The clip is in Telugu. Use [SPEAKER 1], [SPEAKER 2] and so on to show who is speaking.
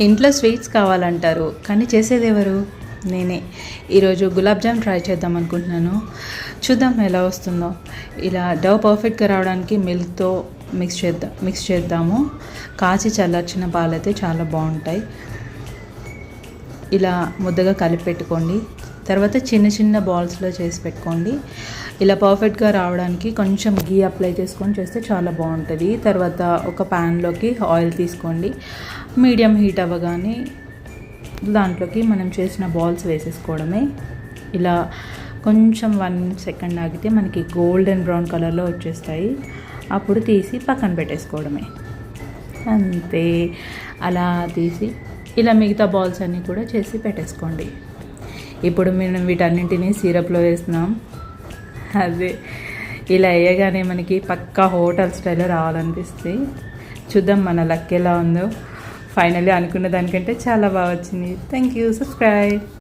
[SPEAKER 1] ఇంట్లో స్వీట్స్ కావాలంటారు కానీ చేసేది ఎవరు? నేనే. ఈరోజు గులాబ్ జామ్ ట్రై చేద్దాం అనుకుంటున్నాను. చూద్దాం ఎలా వస్తుందో. ఇలా డవ్ పర్ఫెక్ట్గా రావడానికి మిల్క్తో మిక్స్ చేద్దాము. కాచి చల్లార్చిన పాలైతే చాలా బాగుంటాయి. ఇలా ముద్దగా కలిపి పెట్టుకోండి. తర్వాత చిన్న చిన్న బాల్స్లో చేసి పెట్టుకోండి. ఇలా పర్ఫెక్ట్గా రావడానికి కొంచెం గీ అప్లై చేసుకొని చేస్తే చాలా బాగుంటుంది. తర్వాత ఒక ప్యాన్లోకి ఆయిల్ తీసుకోండి. మీడియం హీట్ అవ్వగానే దాంట్లోకి మనం చేసిన బాల్స్ వేసేసుకోవడమే. ఇలా కొంచెం 1 సెకండ్ ఆగితే మనకి గోల్డెన్ బ్రౌన్ కలర్లో వచ్చేస్తాయి. అప్పుడు తీసి పక్కన పెట్టేసుకోవడమే. అంతే. అలా తీసి ఇలా మిగతా బాల్స్ అన్నీ కూడా చేసి పెట్టేసుకోండి. ఇప్పుడు మేము వీటన్నింటినీ సిరప్లో వేస్తున్నాం. అదే ఇలా వేయగానే మనకి పక్కా హోటల్ స్టైల్లో రావాలనిపిస్తుంది. చూద్దాం మన లక్ ఎలా ఉందో. ఫైనల్లీ అనుకున్న దానికంటే చాలా బాగా వచ్చింది. Thank you. సబ్స్క్రైబ్.